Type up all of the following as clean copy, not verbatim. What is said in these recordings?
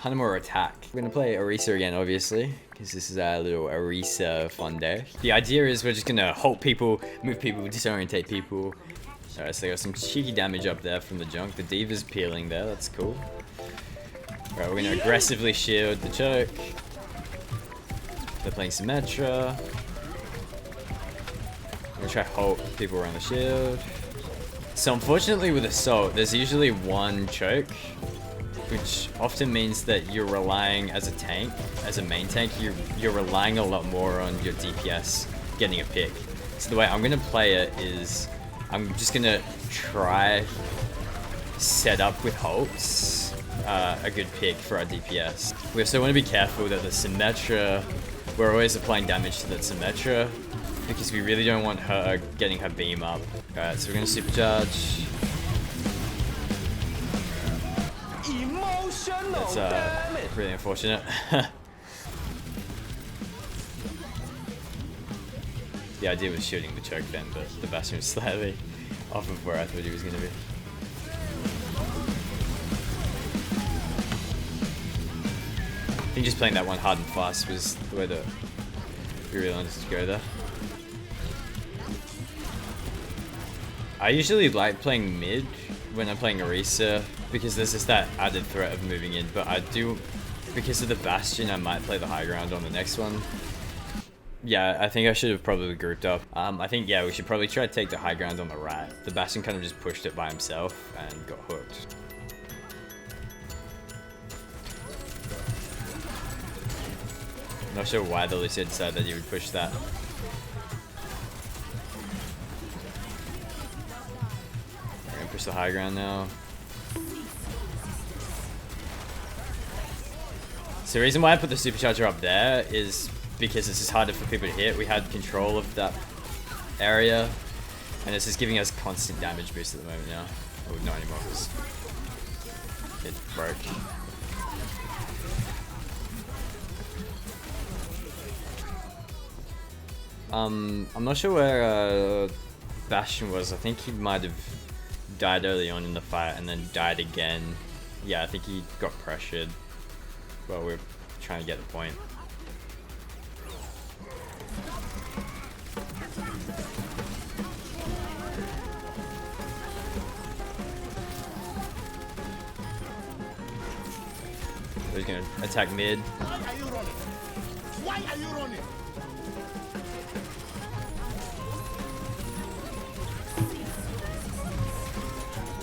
ton of more attack. We're gonna play Orisa again, obviously, because this is our little Orisa fun day. The idea is we're just gonna halt people, move people, disorientate people. Alright, so they got some cheeky damage up there from the junk. The D.Va's peeling there, that's cool. Alright, we're gonna aggressively shield the choke. They're playing Symmetra. I'm gonna try halt people around the shield. So unfortunately with Assault, there's usually one choke, which often means that you're relying as a tank, as a main tank, you're relying a lot more on your DPS getting a pick. So the way I'm gonna play it is, I'm just gonna try set up with halts a good pick for our DPS. We also want to be careful that the Symmetra, we're always applying damage to that Symmetra, because we really don't want her getting her beam up. Alright, so we're gonna supercharge. That's really unfortunate. The idea was shooting the choke then, but the Bastion was slightly off of where I thought he was gonna be. I think just playing that one hard and fast was the way that we really wanted to go there. I usually like playing mid when I'm playing Orisa because there's just that added threat of moving in, but I do, because of the Bastion, I might play the high ground on the next one. Yeah, I think I should have probably grouped up. I think, yeah, we should probably try to take the high ground on the right. The Bastion kind of just pushed it by himself and got hooked. Not sure why the Lucia decided that he would push that. We're gonna push the high ground now. So the reason why I put the supercharger up there is because this is harder for people to hit. We had control of that area, and this is giving us constant damage boost at the moment now. Oh, not anymore because it broke. I'm not sure where Bastion was. I think he might have died early on in the fight and then died again. Yeah, I think he got pressured while we're trying to get the point. He's gonna attack mid. Why are you running? Why are you running?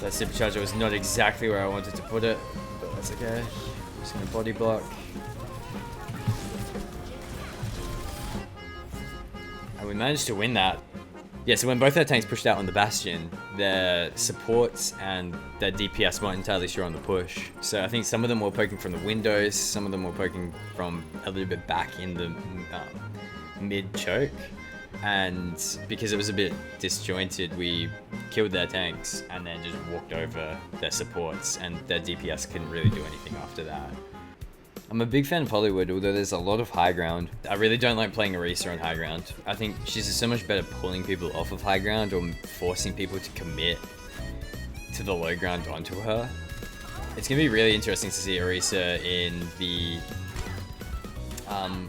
That supercharger was not exactly where I wanted to put it, but that's okay. I'm just gonna body block. And we managed to win that. Yeah, so when both our tanks pushed out on the Bastion, their supports and their DPS weren't entirely sure on the push. So I think some of them were poking from the windows, some of them were poking from a little bit back in the mid choke. And because it was a bit disjointed, we killed their tanks and then just walked over their supports, and their DPS couldn't really do anything after that. I'm a big fan of Hollywood, although there's a lot of high ground. I really don't like playing Orisa on high ground. I think she's just so much better pulling people off of high ground or forcing people to commit to the low ground onto her. It's going to be really interesting to see Orisa in the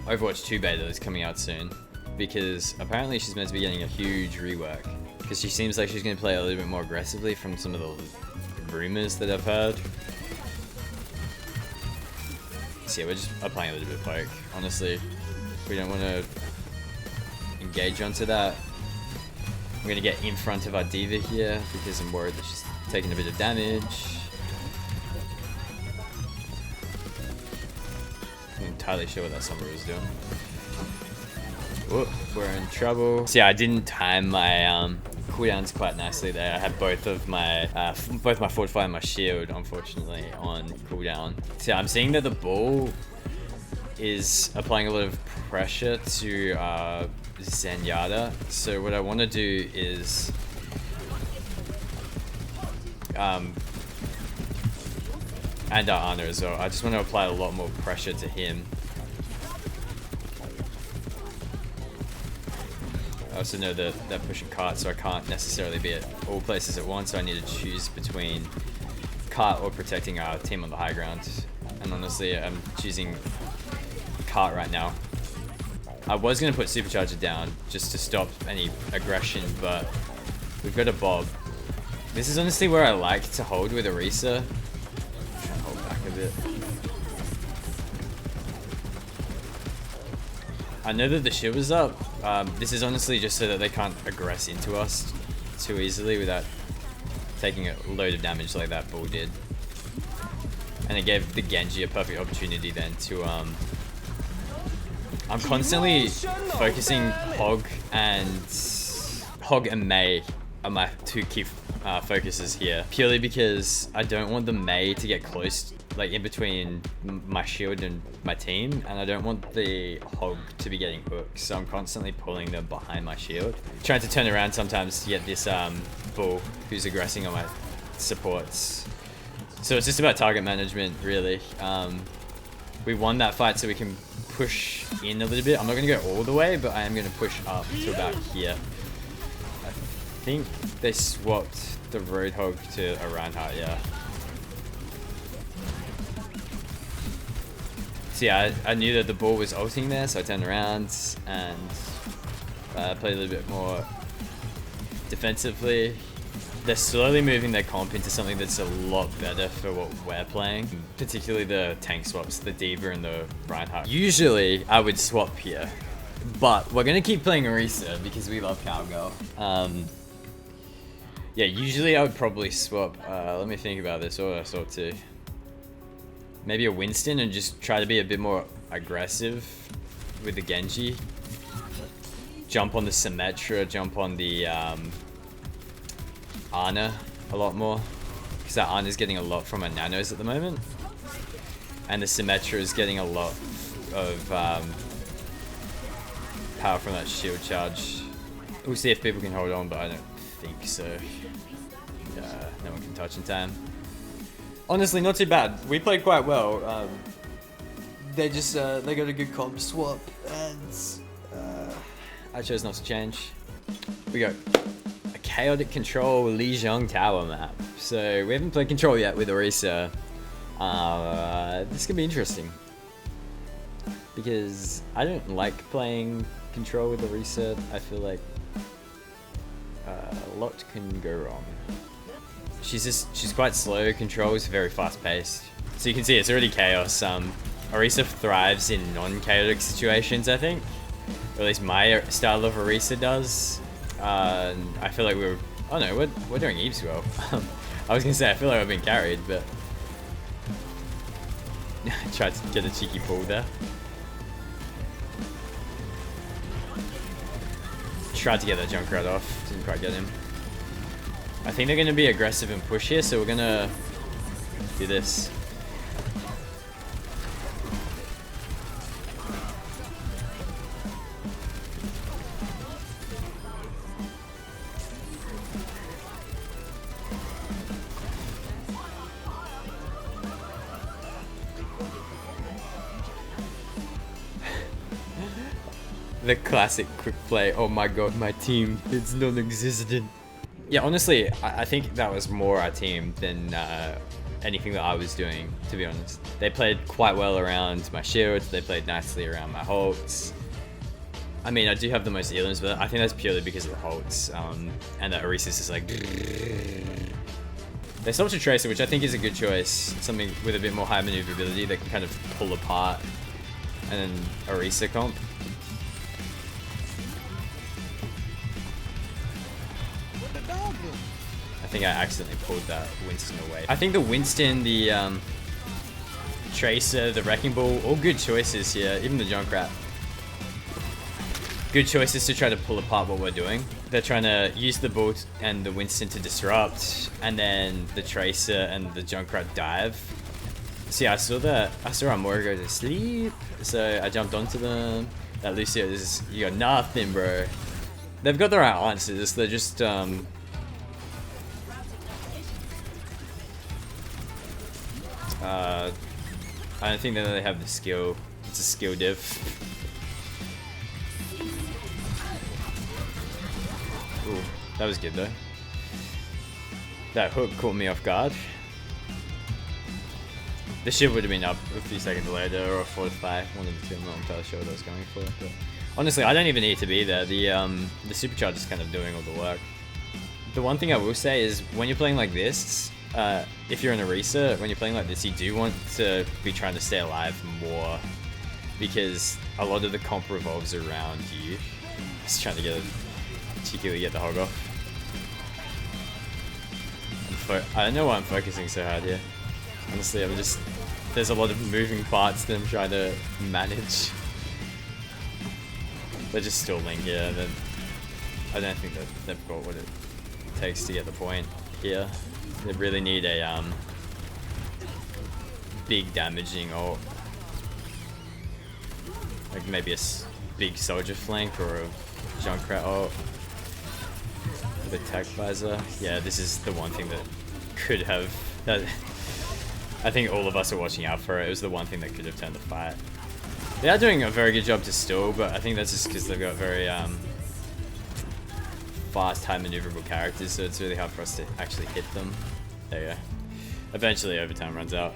Overwatch 2 beta that's coming out soon, because apparently she's meant to be getting a huge rework, because she seems like she's going to play a little bit more aggressively from some of the rumors that I've heard. So yeah, we're just applying a little bit of poke. Honestly, we don't want to engage onto that. I'm going to get in front of our D.Va here because I'm worried that she's taking a bit of damage. I'm not entirely sure what that Sombra was doing. Whoop, we're in trouble. So yeah, I didn't time my cooldowns quite nicely there. I had both my fortify and my shield, unfortunately, on cooldown. So I'm seeing that the bull is applying a lot of pressure to Zenyatta. So what I want to do is and our Ana as well. I just want to apply a lot more pressure to him. I also know that they're pushing cart, so I can't necessarily be at all places at once, so I need to choose between cart or protecting our team on the high ground. and honestly, I'm choosing cart right now. I was gonna put supercharger down just to stop any aggression, but we've got a bob. This is honestly where I like to hold with Orisa. Try and hold back a bit. I know that the shield is up. This is honestly just so that they can't aggress into us too easily without taking a load of damage like that bull did. And it gave the Genji a perfect opportunity then to I'm constantly focusing Hog and Mei are my two key focuses here, purely because I don't want the Mei to get close, like in between my shield and my team, and I don't want the Hog to be getting hooked, so I'm constantly pulling them behind my shield, trying to turn around sometimes to get this bull who's aggressing on my supports. So it's just about target management, really. We won that fight, so we can push in a little bit. I'm not going to go all the way, but I am going to push up to about here. I think they swapped the Roadhog to a Reinhardt, yeah. So yeah, I knew that the ball was ulting there, so I turned around and played a little bit more defensively. They're slowly moving their comp into something that's a lot better for what we're playing, particularly the tank swaps, the D.Va and the Reinhardt. Usually, I would swap here, but we're gonna keep playing Orisa because we love Cowgirl. Yeah, usually I would probably swap, let me think about this, what would I swap to? Maybe a Winston and just try to be a bit more aggressive with the Genji. Jump on the Symmetra, jump on the Ana a lot more, because that Ana is getting a lot from her nanos at the moment, and the Symmetra is getting a lot of power from that shield charge. We'll see if people can hold on, but I don't think so. No one can touch in time. Honestly, not too bad. We played quite well. They just they got a good comp swap, and I chose not to change. We got a chaotic control Lijiang Tower map. So we haven't played control yet with Orisa. This could be interesting, because I don't like playing control with Orisa. I feel like a lot can go wrong. She's quite slow. Control is very fast paced. So you can see it's already chaos. Orisa thrives in non-chaotic situations, I think. Or at least my style of Orisa does. I feel like oh no, we're doing heaps well. I was gonna say I feel like I've been carried, but tried to get a cheeky pull there. Tried to get that Junkrat off, didn't quite get him. I think they're gonna be aggressive and push here, so we're gonna do this. The classic quick play. Oh my god, my team, it's non-existent. Yeah, honestly, I think that was more our team than anything that I was doing, to be honest. They played quite well around my shields, they played nicely around my hulks. I mean, I do have the most elims, but I think that's purely because of the hulks, and that Orisa's just like... They swapped to Tracer, which I think is a good choice. Something with a bit more high maneuverability that can kind of pull apart, and then Orisa comp. I think I accidentally pulled that Winston away. I think the Winston, the Tracer, the Wrecking Ball, all good choices here, even the Junkrat. Good choices to try to pull apart what we're doing. They're trying to use the Bull and the Winston to disrupt, and then the Tracer and the Junkrat dive. See, I saw Amora go to sleep, so I jumped onto them. That Lucio is, you got nothing, bro. They've got the right answers, they're just, I don't think that they have the skill. It's a skill div. Ooh, that was good though. That hook caught me off guard. The shield would have been up a few seconds later, or a fortify, one of the two. I'm not entirely sure what I was going for. But honestly, I don't even need to be there. The supercharge is kind of doing all the work. The one thing I will say is when you're playing like this, if you're an Orisa, when you're playing like this, you do want to be trying to stay alive more, because a lot of the comp revolves around you. Just trying to particularly get the hog off. I don't know why I'm focusing so hard here. Honestly, there's a lot of moving parts that I'm trying to manage. They're just stalling here, and then I don't think that they've got what it takes to get the point here. They really need a big damaging ult. Like maybe a big soldier flank or a Junkrat ult. The tech visor. Yeah, this is the one thing that could have. I think all of us are watching out for it. It was the one thing that could have turned the fight. They are doing a very good job to stall, but I think that's just because they've got very fast, high maneuverable characters, so it's really hard for us to actually hit them. There you go. Eventually, overtime runs out.